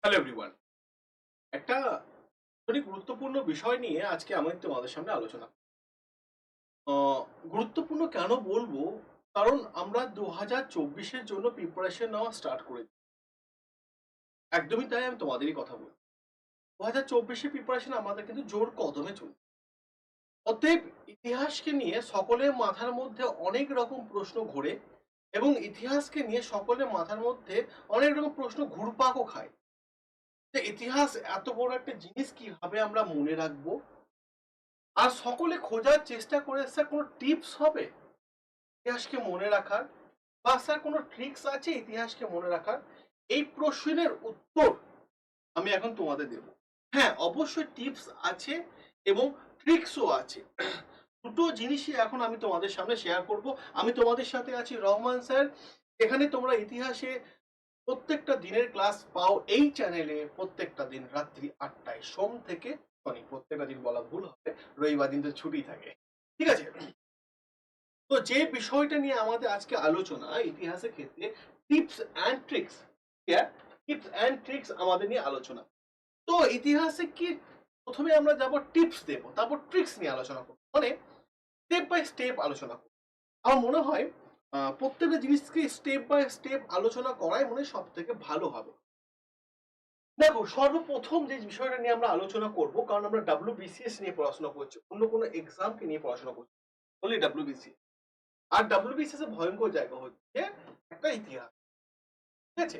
Hello everyone. একটা অনেক গুরুত্বপূর্ণ বিষয় নিয়ে আজকে আমি তোমাদের সামনে আলোচনা গুরুত্বপূর্ণ কেন বলবো? কারণ আমরা 2024 এর জন্য প্রিপারেশন নেওয়া স্টার্ট করেছি। একদমই তাই, আমি তোমাদেরই কথা বলছি। 2024 প্রিপারেশন আমাদের কিন্তু জোর কদমে চলছে। অতএব ইতিহাসকে নিয়ে সকলের মাথার মধ্যে অনেক রকম প্রশ্ন ঘোরে এবং ইতিহাসকে নিয়ে সকলের মাথার মধ্যে অনেক রকম প্রশ্ন ঘুরপাকও খায়। যে ইতিহাস এত বড় একটা জিনিস কিভাবে আমরা মনে রাখবো? আর সকলে খোঁজার চেষ্টা করে স্যার কোনো টিপস হবে ইতিহাসকে মনে রাখার, বা স্যার কোনো ট্রিক্স আছে ইতিহাসকে মনে রাখার? এই প্রশ্নের উত্তর আমি এখন তোমাদের দেব। হ্যাঁ, অবশ্যই টিপস আছে এবং ট্রিক্সও আছে। দুটো জিনিসই এখন আমি তোমাদের সামনে শেয়ার করব। আমি তোমাদের সাথে আছি রহমান স্যার। এখানে তোমরা ইতিহাসে প্রত্যেকটা দিনের ক্লাস পাও এই চ্যানেলে প্রত্যেকটা দিন রাত্রি 8টায়, সোম থেকে শনি। প্রত্যেকটা দিন বলা ভুল হবে, রবিবার দিন তো ছুটি থাকে। ঠিক আছে? তো যে বিষয়টা নিয়ে আমাদের আজকে আলোচনা ইতিহাসের ক্ষেত্রে tips and tricks, tips and tricks আমাদের নিয়ে আলোচনা। তো ইতিহাসে কি প্রথমে আমরা যাব টিপস দেব, তারপর ট্রিক্স নিয়ে আলোচনা করব, মানে স্টেপ বাই স্টেপ আলোচনা করব। আমার মনে হয় প্রত্যেকটা জিনিসকে স্টেপ বাই স্টেপ আলোচনা করাই মনে হয় সব থেকে ভালো হবে। দেখো, সর্বপ্রথম যে বিষয়টা নিয়ে আমরা আলোচনা করব, কারণ আমরা WBCS নিয়ে পড়াশোনা করছি, অন্য কোনো এক্সামকে নিয়ে পড়াশোনা করছি, বলি WBCS। আর WBCS এর ভয়ঙ্কর জায়গা হচ্ছে একটা ইতিহাস। ঠিক আছে?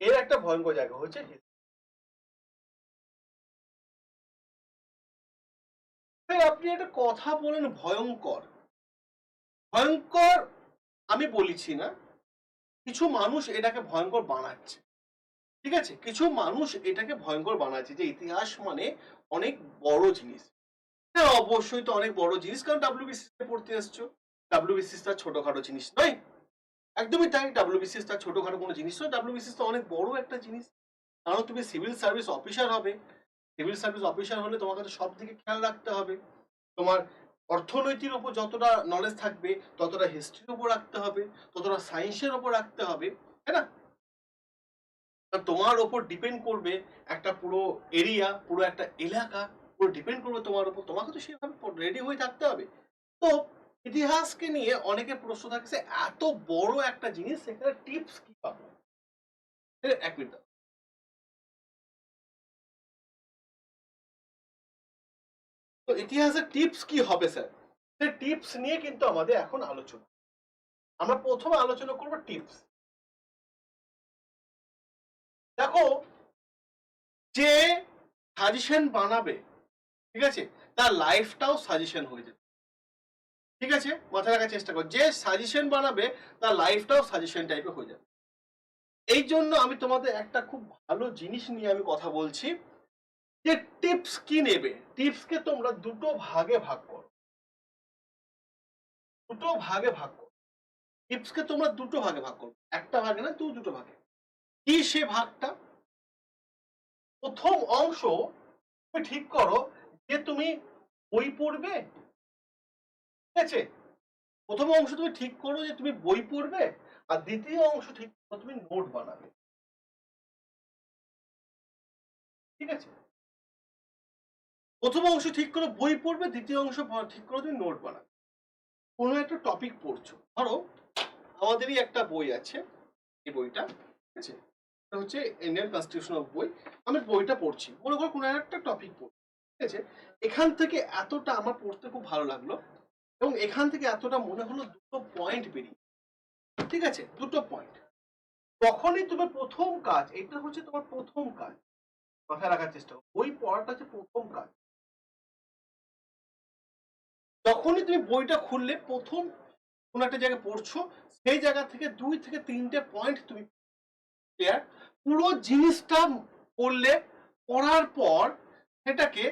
এর একটা ভয়ঙ্কর জায়গা হচ্ছে আপনি একটা কথা বলেন ভয়ঙ্কর। ভয়ঙ্কর আমি বলেছি না, কিছু মানুষ এটাকে ভয়ঙ্কর বানাচ্ছে। ঠিক আছে? কিছু মানুষ এটাকে ভয়ঙ্কর বানাচ্ছে যে ইতিহাস মানে অনেক বড় জিনিস। হ্যাঁ, অবশ্যই তো অনেক বড় জিনিস, কারণ WBCS পড়তে এসছো। WBCS তার ছোটখাটো জিনিস নয়। একদমই তাই, WBCS তার ছোটখাটো কোনো জিনিস নয়। WBCS তো অনেক বড় একটা জিনিস। কারণ তুমি সিভিল সার্ভিস অফিসার হবে। সিভিল সার্ভিস অফিসার হলে তোমাকে তো সব দিকে খেয়াল রাখতে হবে। তোমার অর্থনৈতির উপর যতটা নলেজ থাকবে, ততটা হিস্ট্রির উপর রাখতে হবে, ততটা সায়েন্সের উপর রাখতে হবে, তাই না? তোমার ওপর ডিপেন্ড করবে একটা পুরো এরিয়া, পুরো একটা এলাকা, পুরো ডিপেন্ড করবে তোমার উপর। তোমাকে তো সেভাবে রেডি হয়ে থাকতে হবে। তো ইতিহাসকে নিয়ে অনেকে প্রশ্ন থাকছে, এত বড় একটা জিনিস সেখানে টিপস কি পাবো? এক মিনিট। তো ইতিহাসের টিপস কি হবে স্যার? সেই টিপস নিয়ে কিন্তু আমাদের এখন আলোচনা। আমরা প্রথমে আলোচনা করব টিপস। দেখো, যে সাজেশন বানাবে, ঠিক আছে, তার লাইফটাও সাজেশন হয়ে যাবে। ঠিক আছে, মাথায় রাখার চেষ্টা কর, যে সাজেশন বানাবে তার লাইফটাও সাজেশন টাইপের হয়ে যাবে। এই জন্য আমি তোমাদের একটা খুব ভালো জিনিস নিয়ে আমি কথা বলছি, যে টিপস কি নেবে। টিপসকে তোমরা দুটো ভাগে ভাগ করো। দুটো ভাগে ভাগ করো। টিপসকে তোমরা দুটো ভাগে ভাগ করো, একটা ভাগে না, দুটো ভাগে। কি সে ভাগটা? প্রথম অংশ তুমি ঠিক করো যে তুমি বই পড়বে। ঠিক আছে? প্রথম অংশ তুমি ঠিক করো যে তুমি বই পড়বে, আর দ্বিতীয় অংশ ঠিক করো তুমি নোট বানাবে। ঠিক আছে? প্রথম অংশ ঠিক করো বই পড়বে, দ্বিতীয় অংশ ঠিক করো তুমি নোট বানাবে। কোনো একটা টপিক পড়ছো, ধরো আমাদেরই একটা বই আছে, এই বইটা, ঠিক আছে, এটা হচ্ছে ইন্ডিয়ান কনস্টিটিউশনাল বই। আমি বইটা পড়ছি, মনে করো কোনো একটা টপিক পড়ছি। ঠিক আছে? এখান থেকে এতটা আমার পড়তে খুব ভালো লাগলো এবং এখান থেকে এতটা মনে হলো দুটো পয়েন্ট বেরিয়ে। ঠিক আছে? দুটো পয়েন্ট। তখনই তোমার প্রথম কাজ, এটা হচ্ছে তোমার প্রথম কাজ, মাথায় রাখার চেষ্টা করো, বই পড়াটা হচ্ছে প্রথম কাজ। যখনই তুমি বইটা খুললে প্রথম কোন একটা জায়গায় পড়ছো, সেই জায়গা থেকে 2 থেকে 3টে পয়েন্ট তুমি ক্লিয়ার। পুরো জিনিসটা পড়লে, পড়ার পর সেটাকে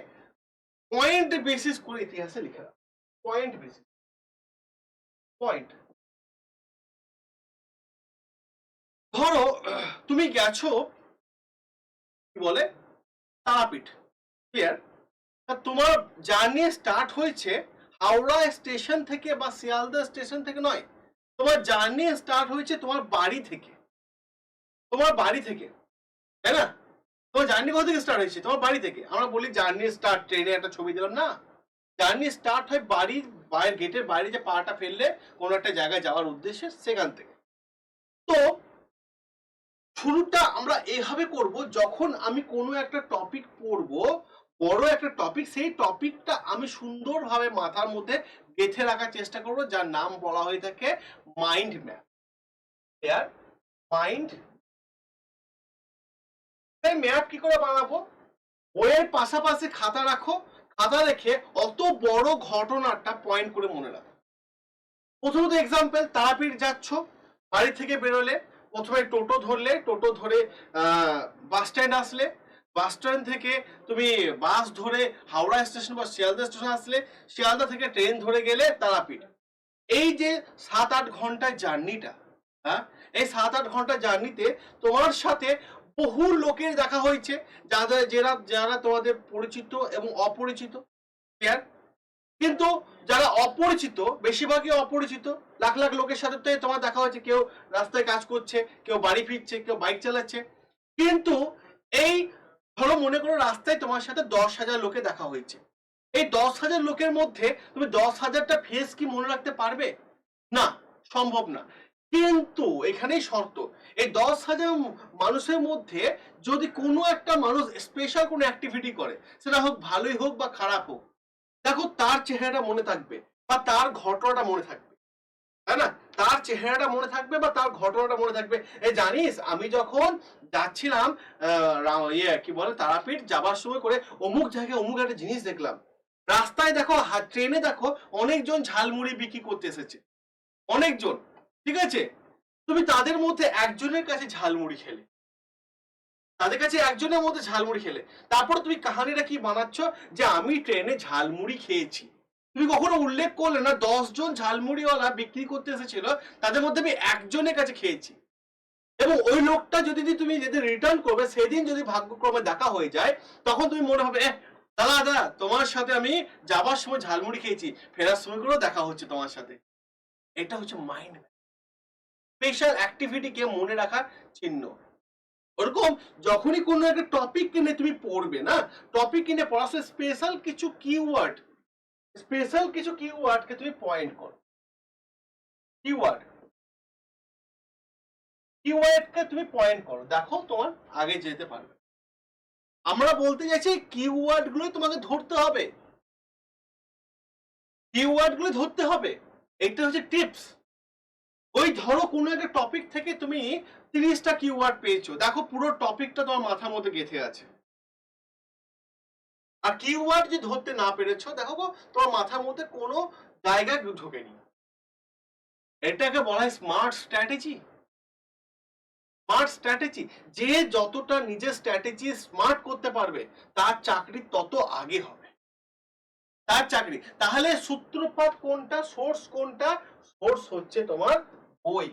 পয়েন্ট বেসিস করে ইতিহাসে লিখে দাও। Point basis, point. ধরো তুমি গেছো কি বলে তারাপীঠ, ক্লিয়ার। তোমার জার্নি স্টার্ট হয়েছে হাওড়া স্টেশন থেকে বা শিয়ালদা স্টেশন থেকে নয়, তোমার জার্নি স্টার্ট হয়েছে তোমার বাড়ি থেকে। তোমার বাড়ি থেকে, তাই না? তোমার জার্নি কোথা থেকে স্টার্ট হয়েছে? তোমার বাড়ি থেকে। আমরা বলি জার্নি স্টার্ট, ট্রেনে একটা ছবি দিলাম না, জার্নি স্টার্ট হয় বাড়ির বাইরে, গেটের বাইরে যে পাটা ফেললে কোনো একটা জায়গায় যাওয়ার উদ্দেশ্যে, সেখান থেকে। তো শুরুটা আমরা এইভাবে করব, যখন আমি কোনো একটা টপিক পড়বো, বড় একটা টপিক, সেই টপিকটা আমি সুন্দরভাবে মাথার মধ্যে গেঁথে রাখার চেষ্টা করব, যার নাম বলা হয়ে থাকে মাইন্ড ম্যাপ। মাইন্ড ম্যাপ কি করে বানাবো? বইয়ের পাশাপাশি খাতা রাখো, খাতা রেখে অত বড় ঘটনাটা পয়েন্ট করে মনে রাখো। প্রথমত এক্সাম্পল, তারাপীঠ যাচ্ছ, বাড়ি থেকে বেরোলে, প্রথমে টোটো ধরলে, টোটো ধরে বাস স্ট্যান্ড আসলে, বাস স্ট্যান্ড থেকে তুমি বাস ধরে হাওড়া স্টেশন বা শিয়ালদা স্টেশন আসলে, শিয়ালদা থেকে ট্রেন ধরে গেলে তারাপীঠ। এই যে 7-8 ঘন্টার জার্নিটা, হ্যাঁ, এই 7-8 ঘন্টার জার্নিতে তোমার সাথে বহু লোকের দেখা হয়েছে, যারা তোমাদের পরিচিত এবং অপরিচিত, কিন্তু যারা অপরিচিত, বেশিরভাগই অপরিচিত, লাখ লাখ লোকের সাথে তো তোমার দেখা হয়েছে, কেউ রাস্তায় কাজ করছে, কেউ বাড়ি ফিরছে, কেউ বাইক চালাচ্ছে। কিন্তু এই ধরো মনে করো রাস্তায় তোমার সাথে 10,000 লোকে দেখা হয়েছে, এই 10,000 লোকের মধ্যে তুমি 10,000টা ফেস কি মনে রাখতে পারবে? না, সম্ভব না। কিন্তু এখানেই শর্ত, এই 10,000 মানুষের মধ্যে যদি কোনো একটা মানুষ স্পেশাল কোনো অ্যাক্টিভিটি করে, সেটা হোক ভালোই হোক বা খারাপ হোক, দেখো তার চেহারাটা মনে থাকবে বা তার ঘটনাটা মনে থাকবে, তাই না? তার চেহারাটা মনে থাকবে বা তার ঘটনাটা মনে থাকবে। এই জানিস, আমি যখন যাচ্ছিলাম কি বলে তারাপীঠ যাবার সময় করে অমুক জায়গায় অমুক একটা জিনিস দেখলাম, রাস্তায় দেখো, ট্রেনে দেখো, অনেকজন ঝালমুড়ি বিক্রি করতে এসেছে, অনেকজন, ঠিক আছে? তুমি তাদের মধ্যে একজনের কাছে ঝালমুড়ি খেলে, তাদের কাছে একজনের মধ্যে ঝালমুড়ি খেলে, তারপর তুমি কাহানিটা কি বানাচ্ছ যে আমি ট্রেনে ঝালমুড়ি খেয়েছি। তুমি কখনো উল্লেখ করলে না 10 জন ঝালমুড়িওয়ালা বিক্রি করতে এসেছিল, তাদের মধ্যে আমি একজনের কাছে খেয়েছি। এবং ওই লোকটা যদি তুমি যেদিন রিটার্ন করবে, সেদিন যদি ভাগ্যক্রমে দেখা হয়ে যায়, তখন তুমি মনে হবে দাদা দাদা তোমার সাথে আমি যাবার সময় ঝালমুড়ি খেয়েছি, ফেরার সময় গুলো দেখা হচ্ছে তোমার সাথে। এটা হচ্ছে মাইন্ড স্পেশাল অ্যাক্টিভিটিকে মনে রাখার চিহ্ন। ওরকম যখনই কোনো একটা টপিক কিনে তুমি পড়বে না, টপিক কিনে পড়ার সময় স্পেশাল কিছু কিওয়ার্ডকে তুমি পয়েন্ট করো। কিওয়ার্ডকে তুমি পয়েন্ট করো, দেখো তোমার আগে যেতে পারবে। আমরা বলতে চাইছি কিওয়ার্ড গুলো তোমাকে ধরতে হবে, কিওয়ার্ড গুলো ধরতে হবে। এটা হচ্ছে টিপস। ওই ধরো কোনো একটা টপিক থেকে তুমি 30টা কিওয়ার্ড পেয়েছো, দেখো পুরো টপিকটা তোমার মাথার মধ্যে গেঁথে আছে। আর কিওয়ার্ড যদি ধরতে না পেরেছো, দেখো তোমার মাথার মধ্যে কোনো জায়গায় ঢোকেনি। এটাকে বলা হয় স্মার্ট স্ট্র্যাটেজি। স্মার্ট স্ট্র্যাটেজি, যে যতটা নিজের স্ট্র্যাটেজি স্মার্ট করতে পারবে, তার চাকরি তত আগে হবে, তার চাকরি। তাহলে সূত্রপাত কোনটা, সোর্স কোনটা? সোর্স হচ্ছে তোমার বই,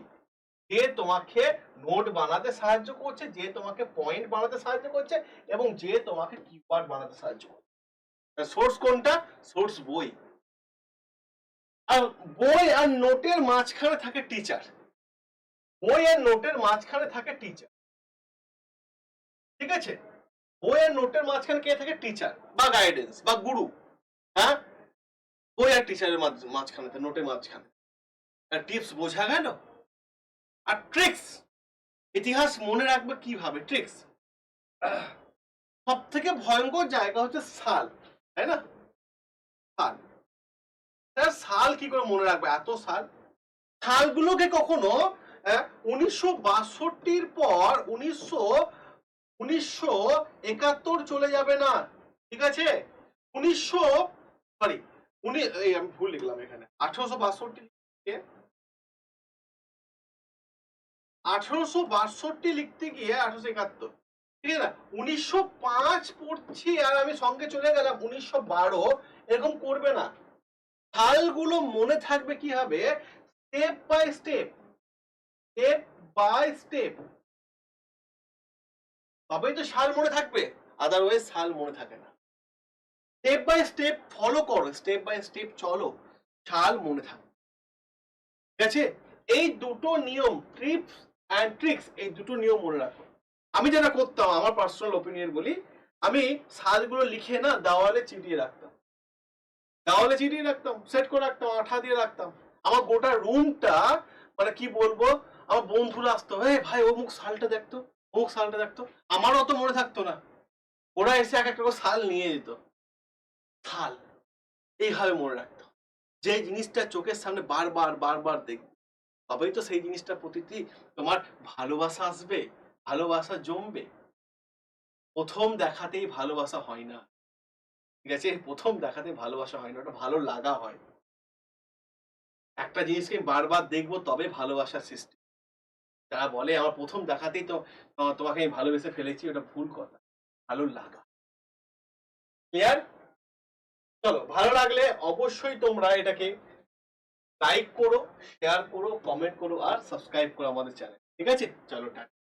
যে তোমাকে নোট বানাতে সাহায্য করছে, যে তোমাকে পয়েন্ট বানাতে সাহায্য করছে, এবং যে তোমাকে কিওয়ার্ড বানাতে সাহায্য করছে। সোর্স কোনটা? সোর্স বই। আর বই আর নোটের মাঝখানে থাকে টিচার, বই আর নোটের মাঝখানে থাকে টিচার, ঠিক আছে? বই আর নোটের মাঝখানে কে থাকে? টিচার বা গাইডেন্স বা গুরু। হ্যাঁ, বই আর টিচারের মাঝখানে, নোটের মাঝখানে। টিপস বোঝা গেল? আর ট্রিক্স, ইতিহাস মনে রাখবে কিভাবে? ট্রিক্স। সব থেকে ভয়ঙ্কর জায়গা হচ্ছে সাল, তাই না? সাল, সাল কি করে মনে রাখবে? এত সাল, সালগুলোকে কখনো 1962 পর 1971 চলে যাবে না, ঠিক আছে? 1900 সরি আমি ভুল লিখলাম এখানে, 1862 লিখতে গিয়ে 1871, ঠিক আছে না? 1905 পড়ছি আর আমি সঙ্গে চলে গেলাম 1912, এরকম করবে না। সালগুলো মনে থাকবে কি হবে? Step by step, step by step, তবেই তো সাল মনে থাকবে, আদারওয়াইজ সাল মনে থাকে না। স্টেপ বাই স্টেপ ফলো করো, স্টেপ বাই স্টেপ চলো, সাল মনে থাকবে, ঠিক আছে? এই দুটো নিয়ম, টিপস এন্ড ট্রিক্স, এই দুটো নিয়ম মনে রাখো। আমি যেটা করতাম, আমার পার্সোনাল ওপিনিয়ন বলি, আমি সালগুলো লিখে না দেওয়ালে চিটিয়ে রাখতাম, সেট করে রাখতাম, আঠা দিয়ে রাখতাম। আমার গোটা রুমটা, মানে কি বলবো, আমার বন্ধুরা আসতো, এই ভাই অমুক সালটা দেখতো, অমুক সালটা দেখতো। আমারও অত মনে থাকতো না, ওরা এসে এক একটা করে সাল নিয়ে যেত। সাল এইভাবে মনে রাখতো, যে জিনিসটা চোখের সামনে বারবার বারবার দেখবে, তবেই তো সেই জিনিসটার প্রতি তোমার ভালোবাসা আসবে, ভালোবাসা জমবে। প্রথম দেখাতেই ভালোবাসা হয় না, ঠিক আছে? প্রথম দেখাতে ভালোবাসা হয় না, ওটা ভালো লাগা হয়। একটা জিনিসকে বারবার দেখবো তবে ভালোবাসার সৃষ্টি। যারা বলে আমার প্রথম দেখাতেই তো তোমাকে আমি ভালোবেসে ফেলেছি, ওটা ভুল কথা। ভালো লাগা। ক্লিয়ার? চলো, ভালো লাগলে অবশ্যই তোমরা এটাকে লাইক করো, শেয়ার করো, কমেন্ট করো আর সাবস্ক্রাইব করো আমাদের চ্যানেল। ঠিক আছে? চলো টাটা।